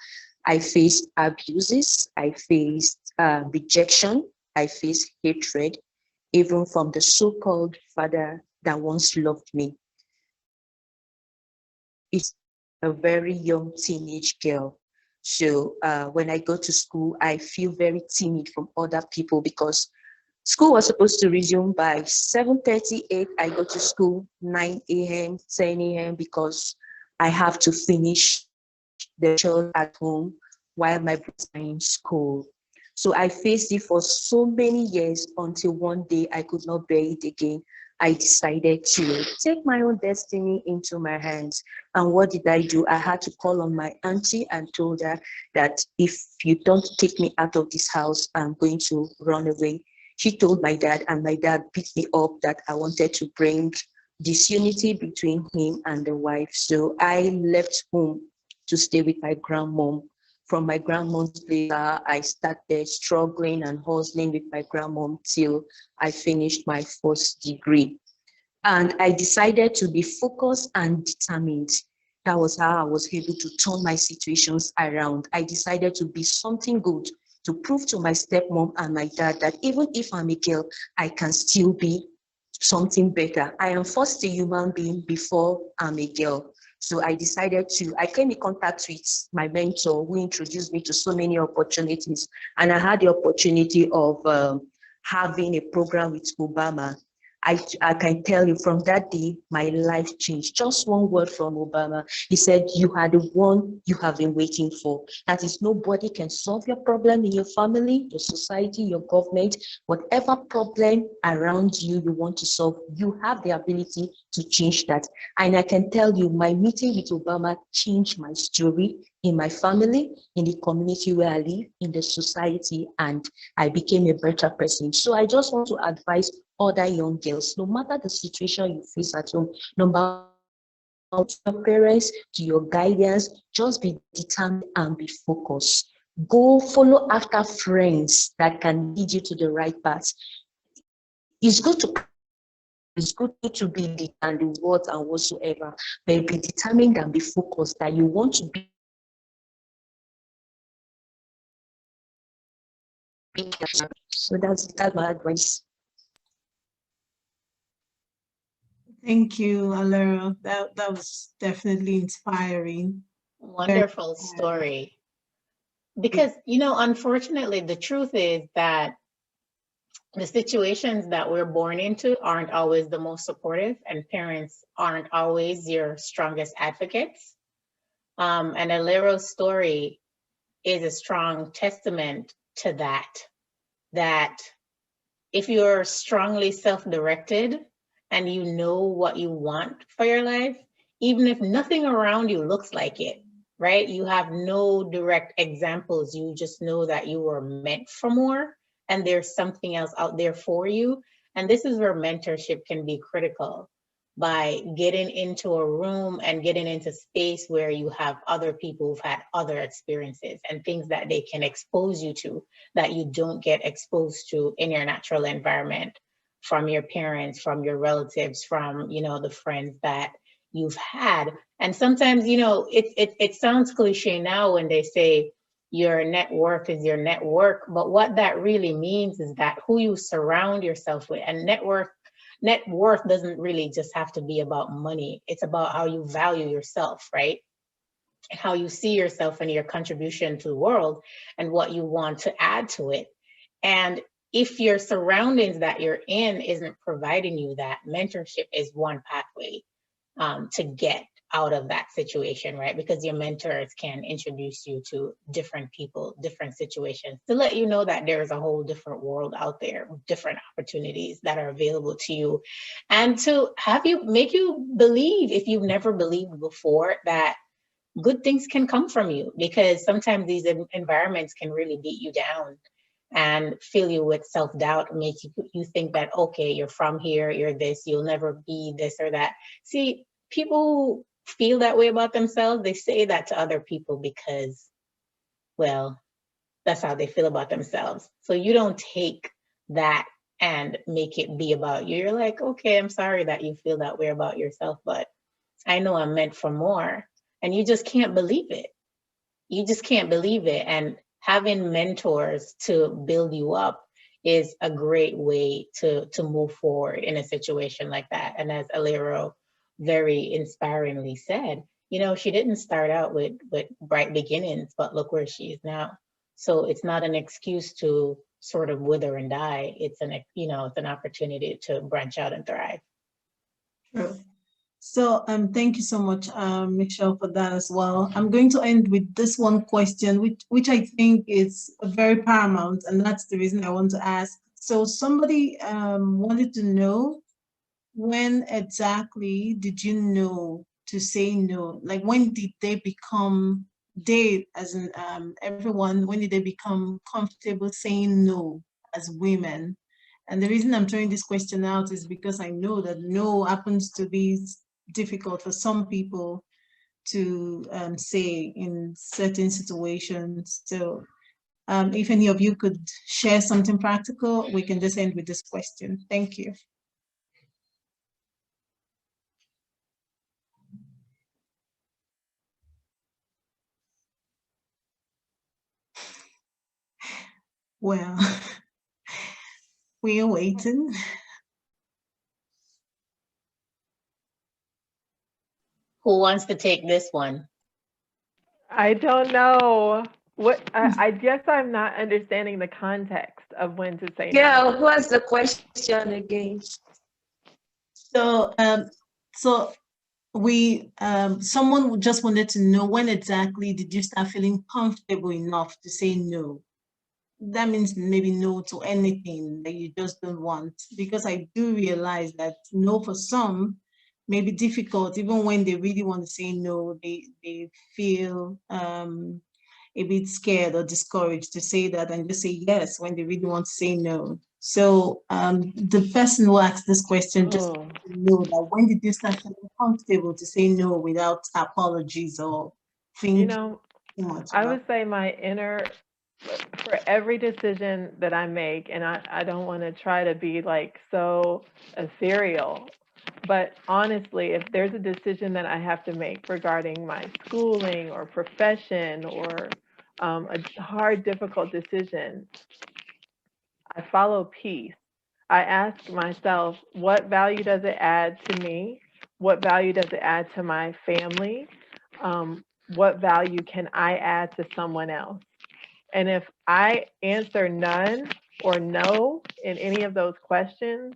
I faced abuses. I faced rejection. I faced hatred, even from the so-called father that once loved me. It's a very young teenage girl. So when I go to school, I feel very timid from other people because school was supposed to resume by 7:38. I go to school 9 a.m., 10 a.m. because I have to finish the chores at home while my brothers are in school. So I faced it for so many years until one day I could not bear it again. I decided to take my own destiny into my hands. And what did I do? I had to call on my auntie and told her that if you don't take me out of this house, I'm going to run away. She told my dad, and my dad beat me up that I wanted to bring disunity between him and the wife. So I left home to stay with my grandmom. From my grandmom's place, I started struggling and hustling with my grandmom till I finished my first degree. And I decided to be focused and determined. That was how I was able to turn my situations around. I decided to be something good, to prove to my stepmom and my dad that even if I'm a girl, I can still be something better. I am first a human being before I'm a girl. So I decided I came in contact with my mentor who introduced me to so many opportunities. And I had the opportunity of having a program with Obama. I can tell you from that day, my life changed. Just one word from Obama. He said, you are the one you have been waiting for. That is, nobody can solve your problem in your family, your society, your government, whatever problem around you you want to solve, you have the ability to change that. And I can tell you, my meeting with Obama changed my story in my family, in the community where I live, in the society, and I became a better person. So I just want to advise other young girls, no matter the situation you face at home, no matter to your parents, to your guidance, just be determined and be focused. Go follow after friends that can lead you to the right path. It's good to be the and the what and whatsoever, but be determined and be focused that you want to be. So that's my advice. Thank you, Alero. That was definitely inspiring. Wonderful story. Because, unfortunately, the truth is that the situations that we're born into aren't always the most supportive, and parents aren't always your strongest advocates. And Alero's story is a strong testament to that if you're strongly self-directed and you know what you want for your life, even if nothing around you looks like it, right? You have no direct examples. You just know that you were meant for more and there's something else out there for you. And this is where mentorship can be critical. by getting into a room and getting into space where you have other people who've had other experiences and things that they can expose you to that you don't get exposed to in your natural environment, from your parents, from your relatives, from, you know, the friends that you've had. And sometimes, you know, it sounds cliche now when they say your net worth is your network, but what that really means is that who you surround yourself with. And net worth doesn't really just have to be about money. It's about how you value yourself, right? And how you see yourself and your contribution to the world and what you want to add to it. And if your surroundings that you're in isn't providing you that, mentorship is one pathway to get out of that situation, right? Because your mentors can introduce you to different people, different situations, to let you know that there's a whole different world out there with different opportunities that are available to you, and to have you, make you believe, if you've never believed before, that good things can come from you. Because sometimes these environments can really beat you down and fill you with self-doubt, make you think that, okay, you're from here, you're this, you'll never be this or that. See, people who feel that way about themselves, they say that to other people because, well, that's how they feel about themselves. So you don't take that and make it be about you. You're like, okay, I'm sorry that you feel that way about yourself, but I know I'm meant for more. And you just can't believe it. You just can't believe it. And having mentors to build you up is a great way to move forward in a situation like that. And as Alero very inspiringly said, you know, she didn't start out with bright beginnings, but look where she is now. So it's not an excuse to sort of wither and die. It's an, you know, it's an opportunity to branch out and thrive. True. So thank you so much, Michelle, for that as well. I'm going to end with this one question, which I think is very paramount, and that's the reason I want to ask. So somebody wanted to know, when exactly did you know to say no? Like, when did they become, they as in everyone, when did they become comfortable saying no as women? And the reason I'm throwing this question out is because I know that no happens to be difficult for some people to say in certain situations. So if any of you could share something practical, we can just end with this question. Thank you. Well, we are waiting. Who wants to take this one? I don't know. I guess I'm not understanding the context of when to say no. Yeah, what's the question again? So, we someone just wanted to know, when exactly did you start feeling comfortable enough to say no? That means maybe no to anything that you just don't want, because I do realize that no for some may be difficult. Even when they really want to say no, they feel a bit scared or discouraged to say that and just say yes when they really want to say no. So the person who asked this question just to know that, when did you start feeling comfortable to say no without apologies or thinking, You know, too much I about would say my inner, for every decision that I make, and I don't want to try to be like so ethereal, but honestly, if there's a decision that I have to make regarding my schooling or profession, or a hard, difficult decision, I follow peace. I ask myself, what value does it add to me? What value does it add to my family? What value can I add to someone else? And if I answer none or no in any of those questions,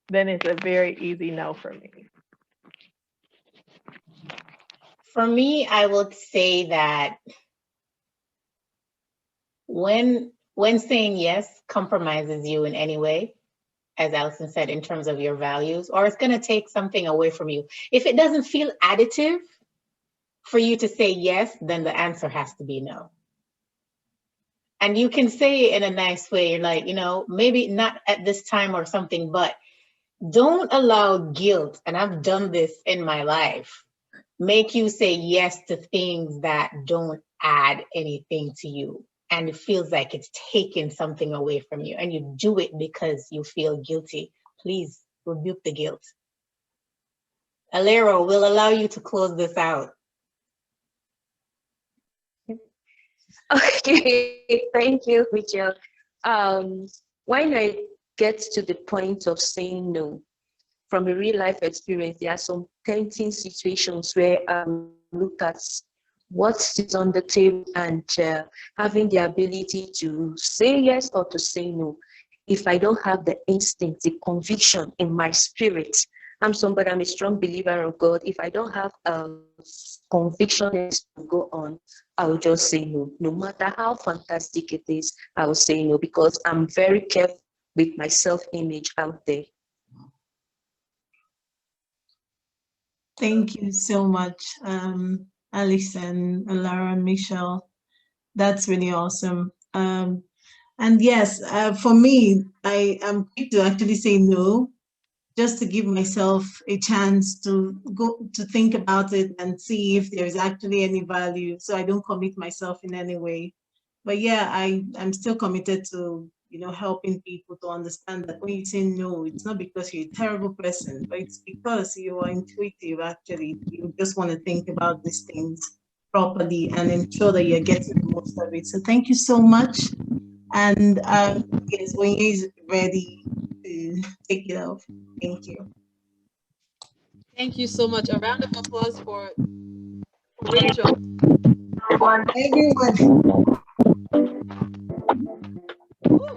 then it's a very easy no for me. For me, I would say that when saying yes compromises you in any way, as Allyson said, in terms of your values, or it's going to take something away from you. If it doesn't feel additive for you to say yes, then the answer has to be no. And you can say it in a nice way. You're like, you know, maybe not at this time or something, but don't allow guilt, and I've done this in my life, make you say yes to things that don't add anything to you. And it feels like it's taking something away from you. And you do it because you feel guilty. Please rebuke the guilt. Alero will allow you to close this out. Okay, thank you, Rachel. When I get to the point of saying no, from a real life experience, there are some tempting situations where I look at what is on the table and having the ability to say yes or to say no. If I don't have the instinct, the conviction in my spirit, I'm a strong believer of God. If I don't have a conviction to go on, I will just say no. No matter how fantastic it is, I will say no because I'm very careful with my self-image out there. Thank you so much, Allyson, Lara, and Michelle. That's really awesome. And yes, for me, I am quick to actually say no, just to give myself a chance to go to think about it and see if there's actually any value, so I don't commit myself in any way. But yeah, I'm still committed to, helping people to understand that when you say no, it's not because you're a terrible person, but it's because you are intuitive. Actually, you just want to think about these things properly and ensure that you're getting the most of it. So thank you so much. And yes, when he's ready to take it off. Thank you. Thank you so much. A round of applause for Rachel. Everyone.